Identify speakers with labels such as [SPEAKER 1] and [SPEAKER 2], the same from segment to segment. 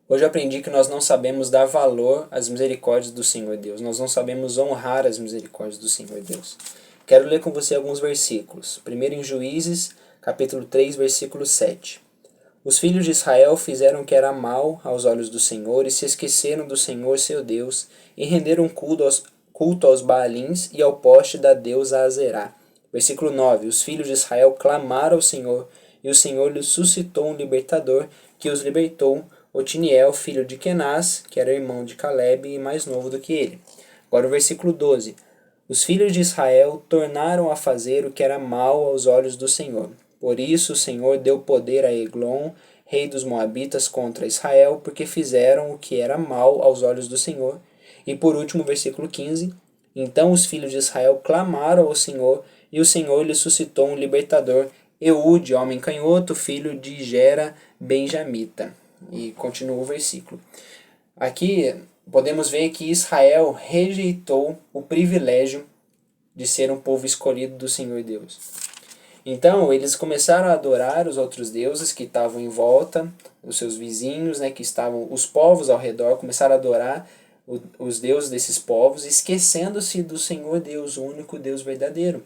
[SPEAKER 1] Hoje eu aprendi que nós não sabemos dar valor às misericórdias do Senhor Deus. Nós não sabemos honrar as misericórdias do Senhor Deus. Quero ler com você alguns versículos. Primeiro em Juízes, capítulo 3, versículo 7. Os filhos de Israel fizeram o que era mal aos olhos do Senhor e se esqueceram do Senhor seu Deus e renderam culto aos Baalins e ao poste da deusa Azerá. Versículo 9. Os filhos de Israel clamaram ao Senhor e o Senhor lhes suscitou um libertador que os libertou, Otiniel, filho de Kenaz, que era irmão de Caleb e mais novo do que ele. Agora o versículo 12. Os filhos de Israel tornaram a fazer o que era mal aos olhos do Senhor. Por isso o Senhor deu poder a Eglon, rei dos Moabitas, contra Israel, porque fizeram o que era mal aos olhos do Senhor. E por último, versículo 15. Então os filhos de Israel clamaram ao Senhor, e o Senhor lhe suscitou um libertador, Eude, homem canhoto, filho de Gera, benjamita. E continua o versículo. Aqui podemos ver que Israel rejeitou o privilégio de ser um povo escolhido do Senhor Deus. Então eles começaram a adorar os outros deuses que estavam em volta, os seus vizinhos, que estavam, os povos ao redor, começaram a adorar os deuses desses povos, esquecendo-se do Senhor Deus, o único Deus verdadeiro.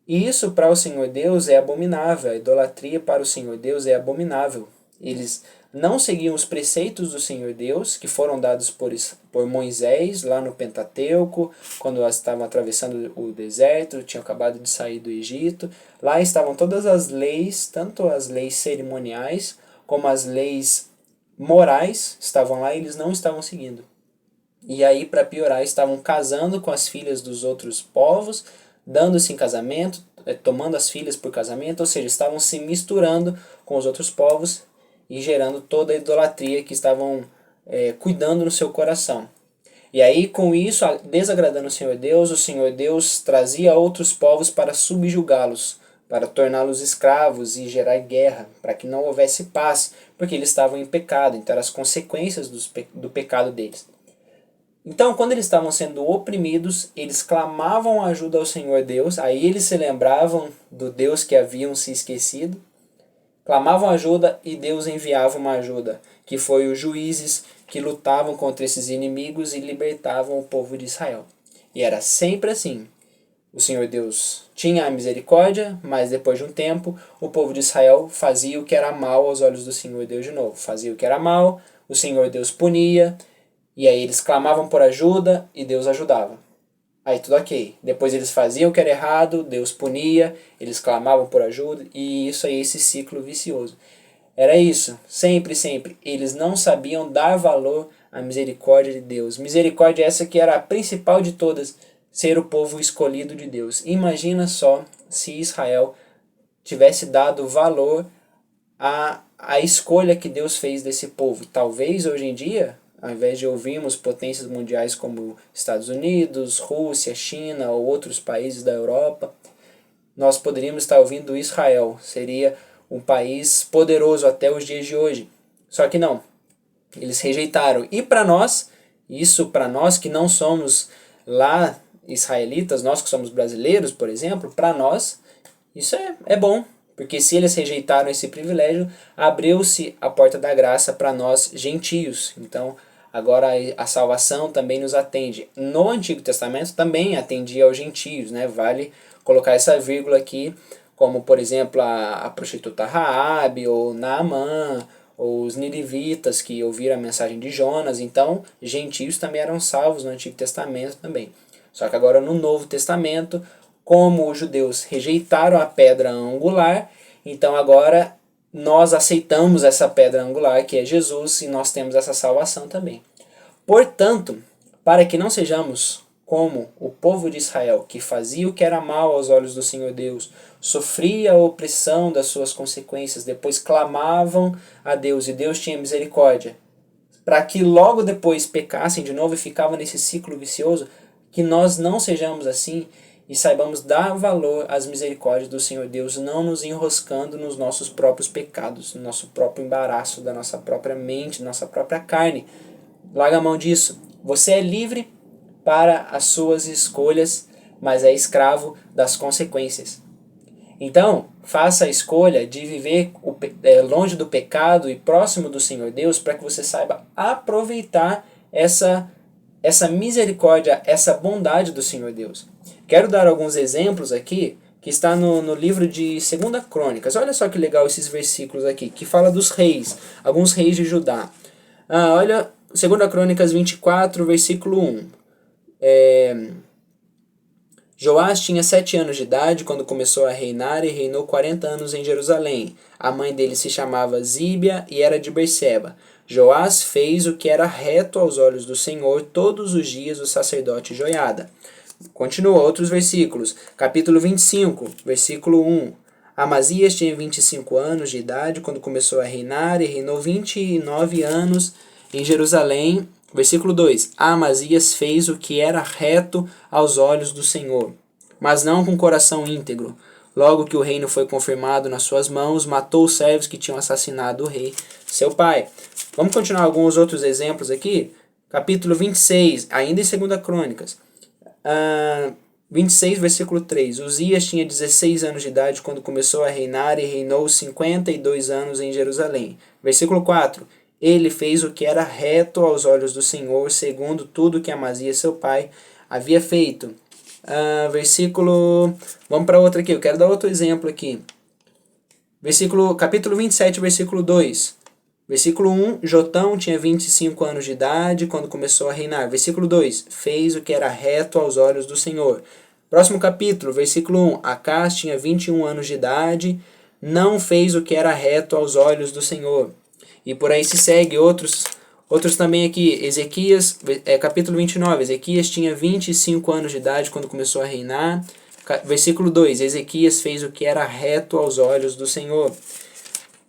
[SPEAKER 1] E isso para o Senhor Deus é abominável, a idolatria para o Senhor Deus é abominável. Eles não seguiam os preceitos do Senhor Deus, que foram dados por Moisés lá no Pentateuco, quando elas estavam atravessando o deserto, tinham acabado de sair do Egito. Lá estavam todas as leis, tanto as leis cerimoniais como as leis morais, estavam lá e eles não estavam seguindo. E aí, para piorar, estavam casando com as filhas dos outros povos, dando-se em casamento, tomando as filhas por casamento, ou seja, estavam se misturando com os outros povos e gerando toda a idolatria que estavam cuidando no seu coração. E aí, com isso, desagradando o Senhor Deus trazia outros povos para subjugá-los, para torná-los escravos e gerar guerra, para que não houvesse paz, porque eles estavam em pecado, então eram as consequências do pecado deles. Então, quando eles estavam sendo oprimidos, eles clamavam ajuda ao Senhor Deus, aí eles se lembravam do Deus que haviam se esquecido, clamavam ajuda e Deus enviava uma ajuda, que foi os juízes que lutavam contra esses inimigos e libertavam o povo de Israel. E era sempre assim. O Senhor Deus tinha a misericórdia, mas depois de um tempo, o povo de Israel fazia o que era mal aos olhos do Senhor Deus de novo. Fazia o que era mal, o Senhor Deus punia, e aí eles clamavam por ajuda e Deus ajudava. Aí tudo ok. Depois eles faziam o que era errado, Deus punia, eles clamavam por ajuda, e isso aí, esse ciclo vicioso. Era isso, sempre, sempre. Eles não sabiam dar valor à misericórdia de Deus. Misericórdia essa que era a principal de todas, ser o povo escolhido de Deus. Imagina só se Israel tivesse dado valor à escolha que Deus fez desse povo. Talvez hoje em dia, ao invés de ouvirmos potências mundiais como Estados Unidos, Rússia, China ou outros países da Europa, nós poderíamos estar ouvindo Israel. Seria um país poderoso até os dias de hoje. Só que não. Eles rejeitaram. E para nós, isso para nós que não somos lá israelitas, nós que somos brasileiros, por exemplo, para nós, isso é bom. Porque se eles rejeitaram esse privilégio, abriu-se a porta da graça para nós gentios. Então, agora a salvação também nos atende. No Antigo Testamento também atendia aos gentios, né? Vale colocar essa vírgula aqui, como por exemplo a prostituta Raabe, ou Naamã, ou os ninivitas que ouviram a mensagem de Jonas. Então, gentios também eram salvos no Antigo Testamento também. Só que agora no Novo Testamento, como os judeus rejeitaram a pedra angular, então agora nós aceitamos essa pedra angular, que é Jesus, e nós temos essa salvação também. Portanto, para que não sejamos como o povo de Israel, que fazia o que era mal aos olhos do Senhor Deus, sofria a opressão das suas consequências, depois clamavam a Deus e Deus tinha misericórdia, para que logo depois pecassem de novo e ficavam nesse ciclo vicioso, que nós não sejamos assim e saibamos dar valor às misericórdias do Senhor Deus, não nos enroscando nos nossos próprios pecados, no nosso próprio embaraço, da nossa própria mente, da nossa própria carne. Larga a mão disso. Você é livre para as suas escolhas, mas é escravo das consequências. Então, faça a escolha de viver longe do pecado e próximo do Senhor Deus, para que você saiba aproveitar essa misericórdia, essa bondade do Senhor Deus. Quero dar alguns exemplos aqui, que está no livro de 2 Crônicas. Olha só que legal esses versículos aqui, que fala dos reis, alguns reis de Judá. Olha, 2 Crônicas 24, versículo 1. Joás tinha 7 anos de idade quando começou a reinar e reinou 40 anos em Jerusalém. A mãe dele se chamava Zíbia e era de Berseba. Joás fez o que era reto aos olhos do Senhor todos os dias do sacerdote Joiada. Continua outros versículos. Capítulo 25, versículo 1. Amazias tinha 25 anos de idade quando começou a reinar e reinou 29 anos em Jerusalém. Versículo 2. Amazias fez o que era reto aos olhos do Senhor, mas não com coração íntegro. Logo que o reino foi confirmado nas suas mãos, matou os servos que tinham assassinado o rei, seu pai. Vamos continuar alguns outros exemplos aqui. Capítulo 26, ainda em 2 Crônicas. 26, versículo 3. Uzias tinha 16 anos de idade quando começou a reinar e reinou 52 anos em Jerusalém. Versículo 4. Ele fez o que era reto aos olhos do Senhor, segundo tudo que Amazias, seu pai, havia feito. Vamos para outro aqui, eu quero dar outro exemplo aqui. Capítulo 27, versículo 2. Versículo 1, Jotão tinha 25 anos de idade quando começou a reinar. Versículo 2, fez o que era reto aos olhos do Senhor. Próximo capítulo, versículo 1, Acás tinha 21 anos de idade, não fez o que era reto aos olhos do Senhor. E por aí se segue outros também aqui. Ezequias, capítulo 29, Ezequias tinha 25 anos de idade quando começou a reinar. Versículo 2, Ezequias fez o que era reto aos olhos do Senhor.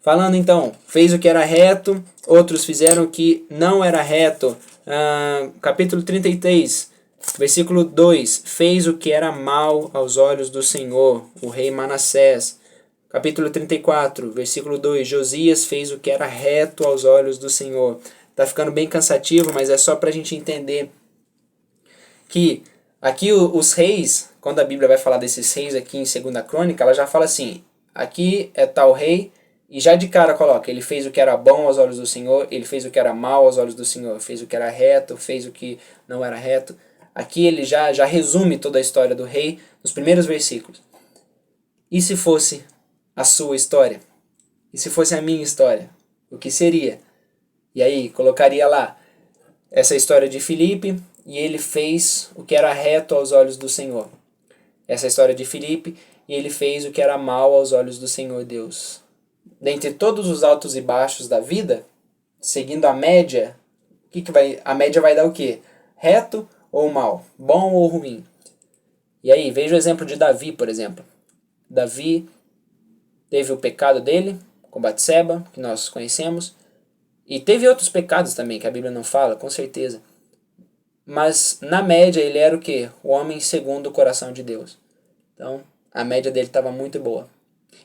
[SPEAKER 1] Falando então, fez o que era reto, outros fizeram o que não era reto. Capítulo 33, versículo 2, fez o que era mal aos olhos do Senhor, o rei Manassés. Capítulo 34, versículo 2, Josias fez o que era reto aos olhos do Senhor. Está ficando bem cansativo, mas é só para a gente entender que aqui os reis, quando a Bíblia vai falar desses reis aqui em 2 Crônica, ela já fala assim, aqui é tal rei, e já de cara coloca, ele fez o que era bom aos olhos do Senhor, ele fez o que era mal aos olhos do Senhor, fez o que era reto, fez o que não era reto. Aqui ele já resume toda a história do rei nos primeiros versículos. E se fosse a sua história? E se fosse a minha história? O que seria? E aí, colocaria lá essa história de Filipe, e ele fez o que era reto aos olhos do Senhor. Essa história de Filipe, e ele fez o que era mal aos olhos do Senhor Deus. Dentre todos os altos e baixos da vida, seguindo a média, a média vai dar o quê? Reto ou mal? Bom ou ruim? E aí, veja o exemplo de Davi, por exemplo. Davi teve o pecado dele, com Batseba, que nós conhecemos, e teve outros pecados também, que a Bíblia não fala, com certeza. Mas, na média, ele era o quê? O homem segundo o coração de Deus. Então, a média dele estava muito boa.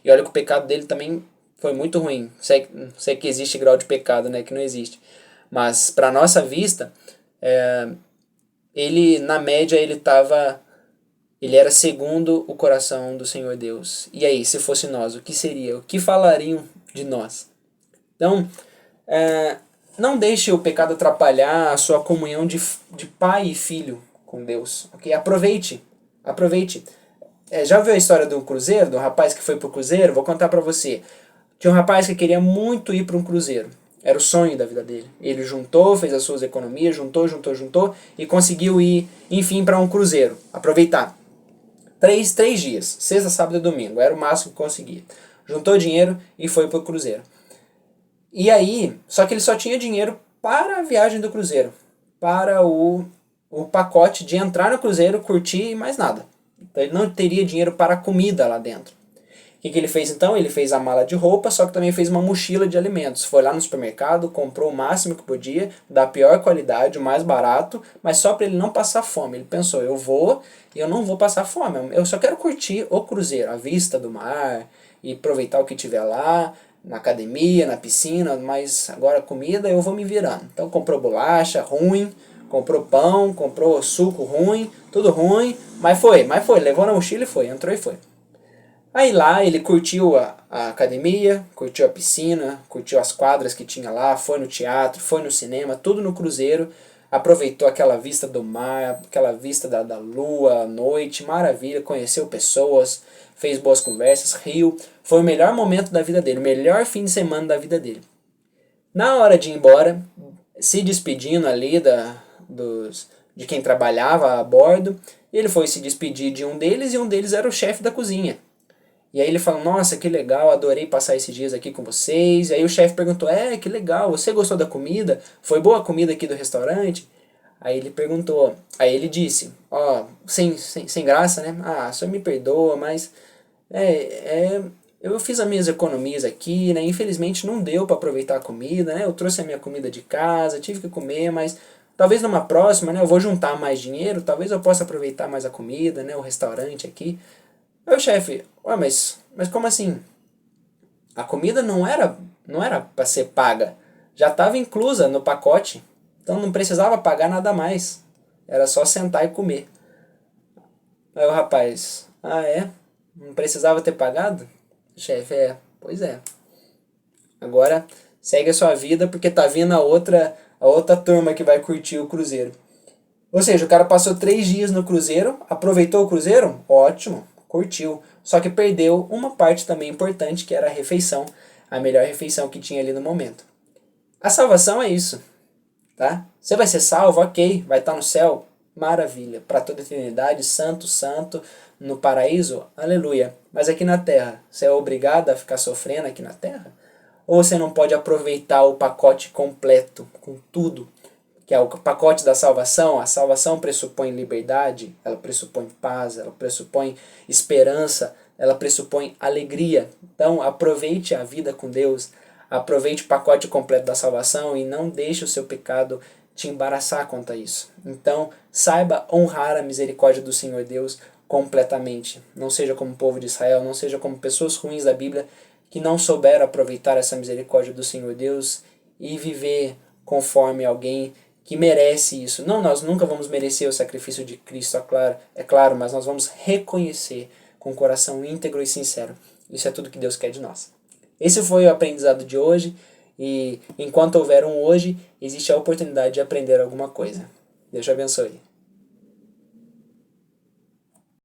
[SPEAKER 1] E olha que o pecado dele também foi muito ruim. Sei que existe grau de pecado, né? Que não existe. Mas, para nossa vista, ele, na média, ele era segundo o coração do Senhor Deus. E aí, se fosse nós, o que seria? O que falariam de nós? Então, não deixe o pecado atrapalhar a sua comunhão de pai e filho com Deus. Okay? Aproveite. Já viu a história do cruzeiro, do rapaz que foi pro cruzeiro? Vou contar para você. Tinha um rapaz que queria muito ir para um cruzeiro. Era o sonho da vida dele. Ele juntou, fez as suas economias, juntou e conseguiu ir, enfim, para um cruzeiro. Aproveitar. 3 dias, sexta, sábado e domingo. Era o máximo que conseguia. Juntou dinheiro e foi pro cruzeiro. E aí, só que ele só tinha dinheiro para a viagem do cruzeiro. Para o pacote de entrar no cruzeiro, curtir e mais nada. Então ele não teria dinheiro para a comida lá dentro. O que ele fez então? Ele fez a mala de roupa, só que também fez uma mochila de alimentos. Foi lá no supermercado, comprou o máximo que podia, da pior qualidade, o mais barato, mas só para ele não passar fome. Ele pensou, eu não vou passar fome, eu só quero curtir o cruzeiro, a vista do mar, e aproveitar o que tiver lá, na academia, na piscina, mas agora comida eu vou me virando. Então comprou bolacha ruim, comprou pão, comprou suco ruim, tudo ruim, mas foi, levou na mochila e foi, entrou e foi. Aí lá ele curtiu a academia, curtiu a piscina, curtiu as quadras que tinha lá, foi no teatro, foi no cinema, tudo no cruzeiro, aproveitou aquela vista do mar, aquela vista da lua à noite, maravilha, conheceu pessoas, fez boas conversas, riu. Foi o melhor momento da vida dele, o melhor fim de semana da vida dele. Na hora de ir embora, se despedindo ali de quem trabalhava a bordo, ele foi se despedir de um deles e um deles era o chefe da cozinha. E aí ele falou, nossa, que legal, adorei passar esses dias aqui com vocês. E aí o chefe perguntou, que legal, você gostou da comida? Foi boa a comida aqui do restaurante? Aí ele perguntou, aí ele disse, sem graça, né? Ah, o senhor me perdoa, mas eu fiz as minhas economias aqui, né? Infelizmente não deu para aproveitar a comida, né? Eu trouxe a minha comida de casa, tive que comer, mas talvez numa próxima, né? Eu vou juntar mais dinheiro, talvez eu possa aproveitar mais a comida, né? O restaurante aqui. Aí o chefe, mas como assim? A comida não era para ser paga, já estava inclusa no pacote, então não precisava pagar nada mais, era só sentar e comer. Aí o rapaz, não precisava ter pagado? Chefe, pois é. Agora segue a sua vida porque tá vindo a outra turma que vai curtir o cruzeiro. Ou seja, o cara passou 3 dias no cruzeiro, aproveitou o cruzeiro? Ótimo, curtiu. Só que perdeu uma parte também importante, que era a refeição, a melhor refeição que tinha ali no momento. A salvação é isso, tá? Você vai ser salvo, ok, vai estar no céu, maravilha, para toda a eternidade, santo, santo, no paraíso, aleluia. Mas aqui na terra, você é obrigado a ficar sofrendo aqui na terra? Ou você não pode aproveitar o pacote completo, com tudo, que é o pacote da salvação? A salvação pressupõe liberdade, ela pressupõe paz, ela pressupõe esperança, ela pressupõe alegria. Então aproveite a vida com Deus, aproveite o pacote completo da salvação e não deixe o seu pecado te embaraçar quanto a isso. Então saiba honrar a misericórdia do Senhor Deus completamente. Não seja como o povo de Israel, não seja como pessoas ruins da Bíblia que não souberam aproveitar essa misericórdia do Senhor Deus e viver conforme alguém que merece isso. Não, nós nunca vamos merecer o sacrifício de Cristo, é claro, mas nós vamos reconhecer com o coração íntegro e sincero. Isso é tudo que Deus quer de nós. Esse foi o aprendizado de hoje, e enquanto houver um hoje, existe a oportunidade de aprender alguma coisa. Deus te abençoe.